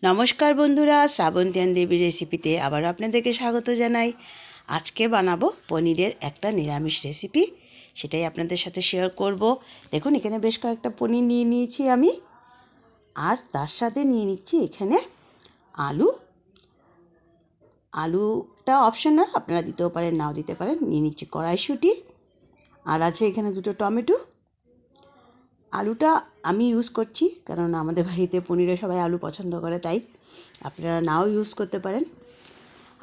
নমস্কার বন্ধুরা, শ্রাবন্তিয়ান দেবীর রেসিপিতে আবার আপনাদেরকে স্বাগত জানাই। আজকে বানাবো পনিরের একটা নিরামিষ রেসিপি, সেটাই আপনাদের সাথে শেয়ার করব। দেখুন, এখানে বেশ কয়েকটা পনির নিয়ে নিয়েছি আমি, আর তার সাথে নিয়ে নিচ্ছি এখানে আলুটা অপশনাল, আপনারা দিতেও পারেন নাও দিতে পারেন। নিয়ে নিচ্ছি কড়াইশুঁটি, আর আছে এখানে 2টো টমেটো। আলুটা আমি ইউজ করছি কারণ আমাদের বাড়িতে পনিরে সবাই আলু পছন্দ করে, তাই আপনারা নাও ইউজ করতে পারেন।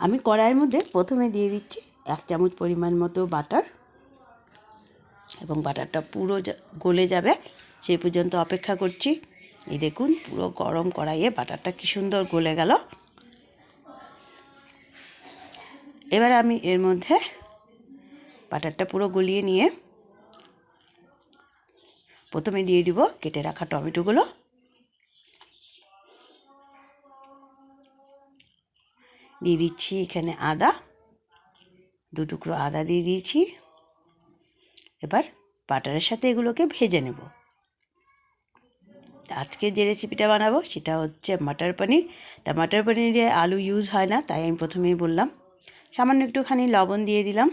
আমি কড়াইয়ের মধ্যে প্রথমে দিয়ে দিচ্ছি 1 চামচ পরিমাণ মতো বাটার, এবং বাটারটা পুরো গলে যাবে সেই পর্যন্ত অপেক্ষা করছি। এই দেখুন, পুরো গরম কড়াইয়ে বাটারটা কি সুন্দর গলে গেল। এবার আমি এর মধ্যে বাটারটা পুরো গলিয়ে নিয়ে প্রথমে দিয়ে দিব কেটে রাখা টমেটোগুলো। দিয়ে দিচ্ছি এখানে আদা, 2 টুকরো আদা দিয়ে দিয়েছি। এবার বাটারের সাথে এগুলোকে ভেজে নেব। আজকে যে রেসিপিটা বানাবো সেটা হচ্ছে মটর পনির। তা মটর পনিরে আলু ইউজ হয় না, তাই আমি প্রথমেই বললাম। সামান্য একটুখানি লবণ দিয়ে দিলাম,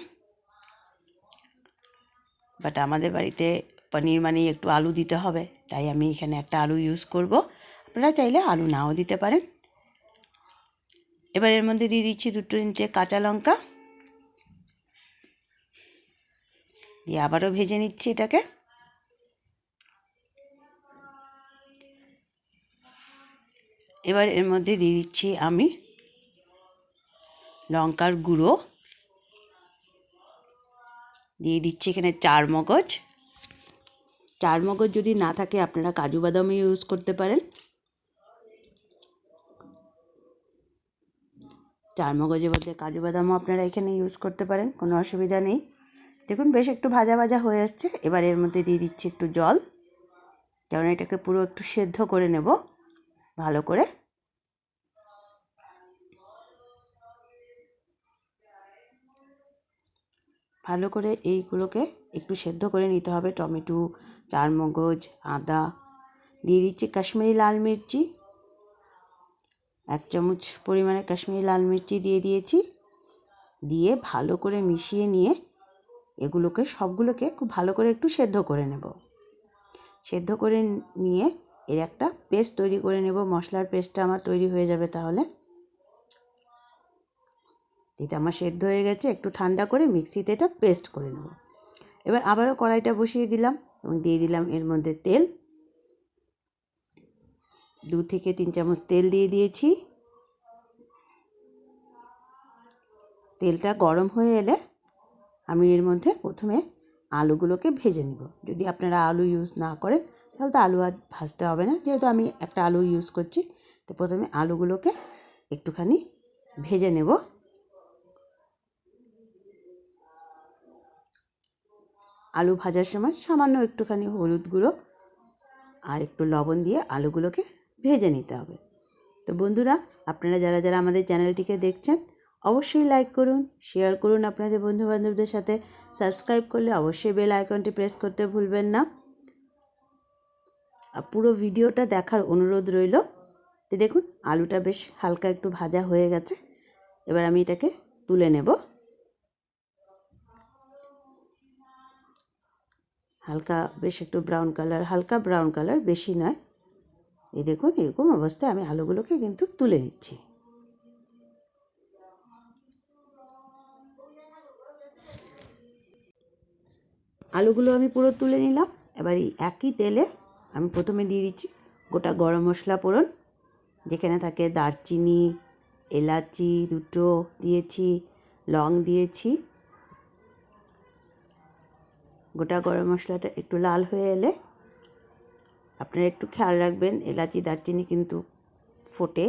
বাট আমাদের বাড়িতে পনির মানেই একটু আলু দিতে হবে, তাই আমি এখানে একটা আলু ইউজ করব। আপনারা চাইলে আলু নাও দিতে পারেন। এবার এর মধ্যে দিয়ে দিচ্ছি 2 ইঞ্চি কাঁচা লঙ্কা, দিয়ে আবারও ভেজে নিচ্ছি এটাকে। এবার এর মধ্যে দিয়ে দিচ্ছি আমি লঙ্কার গুঁড়ো, দিয়ে দিচ্ছি এখানে 4 মগজ। 4 মগজ যদি না থাকে আপনারা কাজু বাদামও ইউজ করতে পারেন। 4 মগজের মধ্যে কাজু বাদামও আপনারা এখানে ইউজ করতে পারেন, কোনো অসুবিধা নেই। দেখুন, বেশ একটু ভাজা ভাজা হয়ে আসছে। এবার এর মধ্যে দিয়ে দিচ্ছি একটু জল, কারণ এটাকে পুরো একটু সেদ্ধ করে নেব ভালো করে। ভালো করে এইগুলোকে একটু সেদ্ধ করে নিতে হবে। টমেটো, 4 মগজ, আদা। দিয়ে দিচ্ছি কাশ্মীরি লাল মির্চি, 1 চামচ পরিমাণে কাশ্মীরি লাল মির্চি দিয়ে দিয়েছি। দিয়ে ভালো করে মিশিয়ে নিয়ে এগুলোকে সবগুলোকে খুব ভালো করে একটু সেদ্ধ করে নেব। সেদ্ধ করে নিয়ে এর একটা পেস্ট তৈরি করে নেব। মশলার পেস্টটা আমার তৈরি হয়ে যাবে তাহলে। এটা আমার সেদ্ধ হয়ে গেছে, একটু ঠান্ডা করে মিক্সিতে এটা পেস্ট করে নেব। এবার আবারও কড়াইটা বসিয়ে দিলাম এবং দিয়ে দিলাম এর মধ্যে তেল। 2 থেকে 3 চামচ তেল দিয়ে দিয়েছি। তেলটা গরম হয়ে এলে আমি এর মধ্যে প্রথমে আলুগুলোকে ভেজে নেব। যদি আপনারা আলু ইউজ না করেন তাহলে তো আলু আর ভাজতে হবে না, যেহেতু আমি একটা আলু ইউজ করছি। তো প্রথমে আলুগুলোকে একটুখানি ভেজে নেব। আলু ভাজার সময় সামান্য একটুখানি হলুদ গুঁড়ো আর একটু লবণ দিয়ে আলুগুলোকে ভেজে নিতে হবে। তো বন্ধুরা, আপনারা যারা যারা আমাদের চ্যানেলটিকে দেখছেন অবশ্যই লাইক করুন, শেয়ার করুন আপনাদের বন্ধুবান্ধবদের সাথে। সাবস্ক্রাইব করলে অবশ্যই বেল আইকনটি প্রেস করতে ভুলবেন না। আর পুরো ভিডিওটা দেখার অনুরোধ রইল। তো দেখুন, আলুটা বেশ হালকা একটু ভাজা হয়ে গেছে। এবার আমি এটাকে তুলে নেব। হালকা বেশ একটু ব্রাউন কালার, হালকা ব্রাউন কালার, বেশি নয়। এই দেখুন, এরকম অবস্থায় আমি আলুগুলোকে কিন্তু তুলে নিচ্ছি। আলুগুলো আমি পুরো তুলে নিলাম। এবার এই একই তেলে আমি প্রথমে দিয়ে দিচ্ছি গোটা গরম মশলা ফোড়ন, যেখানে থাকে দারচিনি, এলাচি 2টো দিয়েছি, লং দিয়েছি। গোটা গরম মশলাটা একটু লাল হয়ে এলে আপনারা একটু খেয়াল রাখবেন, এলাচি দারচিনি কিন্তু ফোটে।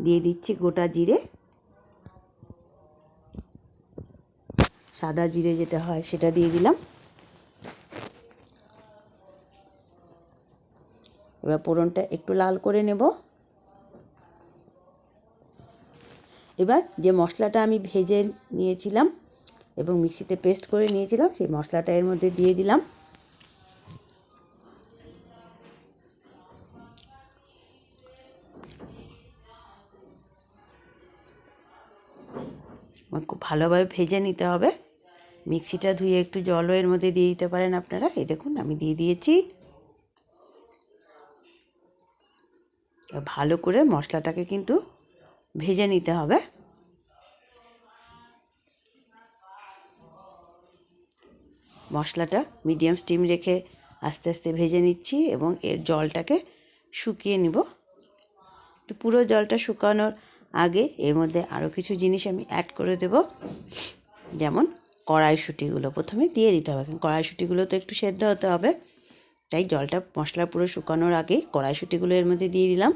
দিয়ে দিচ্ছি গোটা জিরে, সাদা জিরে যেটা হয় সেটা দিয়ে দিলাম। এবার ফোড়নটা একটু লাল করে নেব। এবার যে মশলাটা আমি ভেজে নিয়েছিলাম এবং মিক্সিতে পেস্ট করে নিয়েছিলাম, সেই মশলাটা এর মধ্যে দিয়ে দিলাম। খুব ভালোভাবে ভেজে নিতে হবে। মিক্সিটা ধুয়ে একটু জলও এর মধ্যে দিয়ে দিতে পারেন আপনারা। এই দেখুন আমি দিয়ে দিয়েছি। ভালো করে মশলাটাকে কিন্তু ভেজে নিতে হবে। মশলাটা মিডিয়াম স্টিম রেখে আস্তে আস্তে ভেজে নিচ্ছি এবং এর জলটাকে শুকিয়ে নিব। তো পুরো জলটা শুকানোর আগে এর মধ্যে আরও কিছু জিনিস আমি অ্যাড করে দেব, যেমন কড়াইশুঁটিগুলো প্রথমে দিয়ে দিতে হবে। কড়াইশুঁটিগুলো তো একটু সেদ্ধ হতে হবে, তাই জলটা মশলা পুরো শুকানোর আগে কড়াইশুঁটিগুলো এর মধ্যে দিয়ে দিলাম।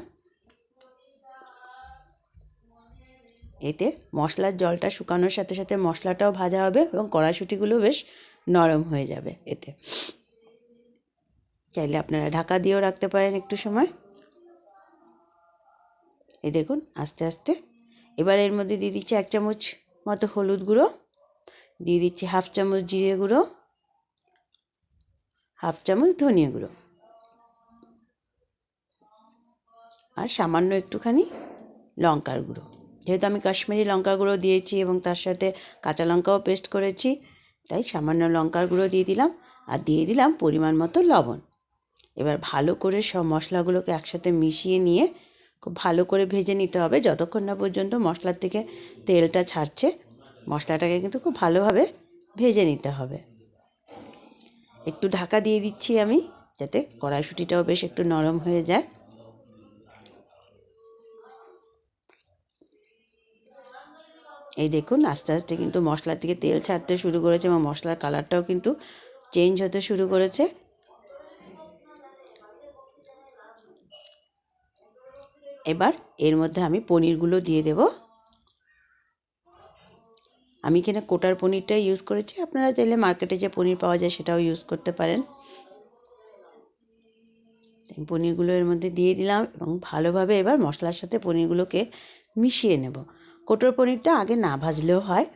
এতে মশলার জলটা শুকানোর সাথে সাথে মশলাটাও ভাজা হবে এবং কড়াইশুঁটিগুলো বেশ নরম হয়ে যাবে। এতে চাইলে আপনারা ঢাকা দিয়েও রাখতে পারেন একটু সময়। এই দেখুন আস্তে আস্তে এবার এর মধ্যে দিয়ে দিচ্ছি 1 চামচ মতো হলুদ গুঁড়ো, দিয়ে দিচ্ছি 1/2 চামচ জিরে গুঁড়ো, 1/2 চামচ ধনিয়া গুঁড়ো আর সামান্য একটুখানি লঙ্কার গুঁড়ো। যেহেতু আমি কাশ্মীরি লঙ্কা গুঁড়ো দিয়েছি এবং তার সাথে কাঁচা লঙ্কাও পেস্ট করেছি, তাই সামান্য লঙ্কার গুঁড়ো দিয়ে দিলাম আর দিয়ে দিলাম পরিমাণ মতো লবণ। এবার ভালো করে সব মশলাগুলোকে একসাথে মিশিয়ে নিয়ে খুব ভালো করে ভেজে নিতে হবে যতক্ষণ না পর্যন্ত মশলার থেকে তেলটা ছাড়ছে। মশলাটাকে কিন্তু খুব ভালোভাবে ভেজে নিতে হবে। একটু ঢাকা দিয়ে দিচ্ছি আমি, যাতে কড়াইশুঁটিটাও বেশ একটু নরম হয়ে যায়। এই দেখুন আস্তে আস্তে কিন্তু মশলা থেকে তেল ছাড়তে শুরু করেছে এবং মশলার কালারটাও কিন্তু চেঞ্জ হতে শুরু করেছে। এবার এর মধ্যে আমি পনিরগুলো দিয়ে দেব। আমি এখানে কোটার পনিরটাই ইউজ করেছি, আপনারা চাইলে মার্কেটে যে পনির পাওয়া যায় সেটাও ইউজ করতে পারেন। পনিরগুলো এর মধ্যে দিয়ে দিলাম এবং ভালোভাবে এবার মশলার সাথে পনিরগুলোকে মিশিয়ে নেব। কোটার পনিরটা আগে না ভাজলেও হয়,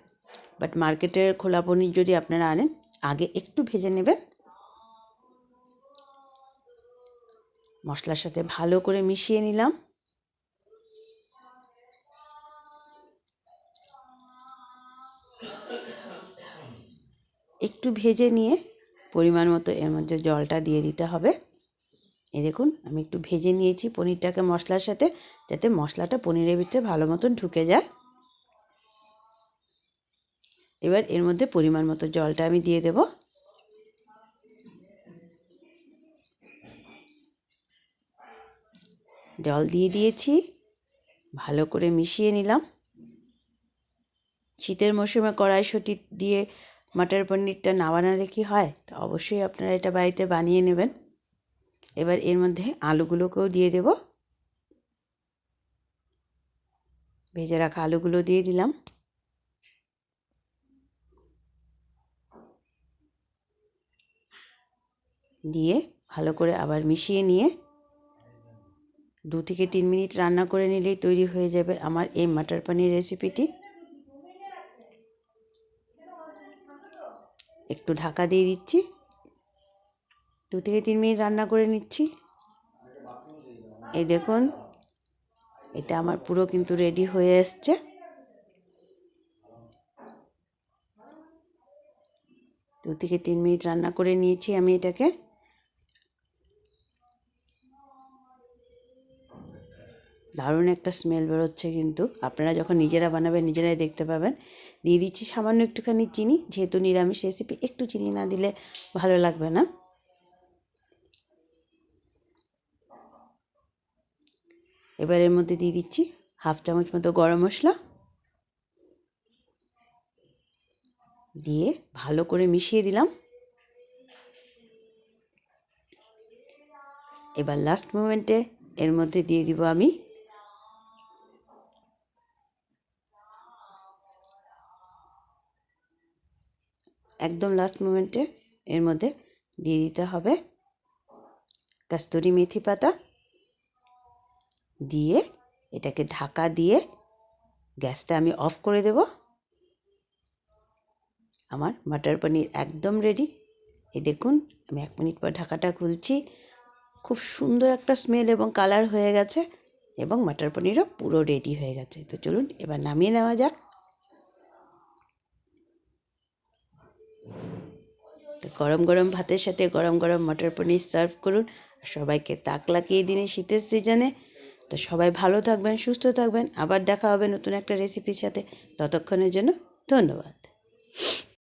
বাট মার্কেটের খোলা পনির যদি আপনারা আনেন আগে একটু ভেজে নেবেন। মশলার সাথে ভালো করে মিশিয়ে নিলাম। একটু ভেজে নিয়ে পরিমাণ মতো এর মধ্যে জলটা দিয়ে দিতে হবে। এই দেখুন আমি একটু ভেজে নিয়েছি পনিরটাকে মশলার সাথে, যাতে মশলাটা পনিরের ভিতরে ভালো মতন ঢুকে যায়। এবার এর মধ্যে পরিমাণ মতো জলটা আমি দিয়ে দেব। জল দিয়ে দিয়েছি, ভালো করে মিশিয়ে নিলাম। শীতের মৌসুমে কড়াইশুঁটি দিয়ে মটর পনিরটা না বানালে কি হয়, তো অবশ্যই আপনারা এটা বাড়িতে বানিয়ে নেবেন। এবার এর মধ্যে আলুগুলোকেও দিয়ে দেব। ভেজে রাখা আলুগুলো দিয়ে দিলাম। দিয়ে ভালো করে আবার মিশিয়ে নিয়ে 2 থেকে 3 মিনিট রান্না করে নিলেই তৈরি হয়ে যাবে আমার এই মটর পনির রেসিপিটি। একটু ঢাকা দিয়ে দিচ্ছি, 2 থেকে 3 মিনিট রান্না করে নিচ্ছি। এই দেখুন এটা আমার পুরো কিন্তু রেডি হয়ে এসছে। দু থেকে 3 মিনিট রান্না করে নিয়েছি আমি এটাকে। দারুণ একটা স্মেল বেরোচ্ছে, কিন্তু আপনারা যখন নিজেরা বানাবেন নিজেরাই দেখতে পাবেন। দিয়ে দিচ্ছি সামান্য একটুখানি চিনি, যেহেতু নিরামিষ রেসিপি একটু চিনি না দিলে ভালো লাগবে না। এবার এর মধ্যে দিয়ে দিচ্ছি 1/2 চামচ মতো গরম মশলা, দিয়ে ভালো করে মিশিয়ে দিলাম। এবার লাস্ট মোমেন্টে এর মধ্যে দিয়ে দিব আমি একদম লাস্ট মোমেন্টে এর মধ্যে দিয়ে দিতে হবে কস্তুরি মেথি পাতা। দিয়ে এটাকে ঢাকা দিয়ে গ্যাসটা আমি অফ করে দেব। আমার মটর পনির একদম রেডি। এই দেখুন আমি 1 মিনিট পর ঢাকাটা খুলছি, খুব সুন্দর একটা স্মেল এবং কালার হয়ে গেছে এবং মটর পনিরও পুরো রেডি হয়ে গেছে। তো চলুন এবার নামিয়ে নেওয়া যাক। তো গরম গরম ভাতের সাথে গরম গরম মটর পনির সার্ভ করুন আর সবাইকে তাক লাগিয়ে দিন এই শীতের সিজনে। তো সবাই ভালো থাকবেন, সুস্থ থাকবেন, আবার দেখা হবে নতুন একটা রেসিপির সাথে। ততক্ষণের জন্য ধন্যবাদ।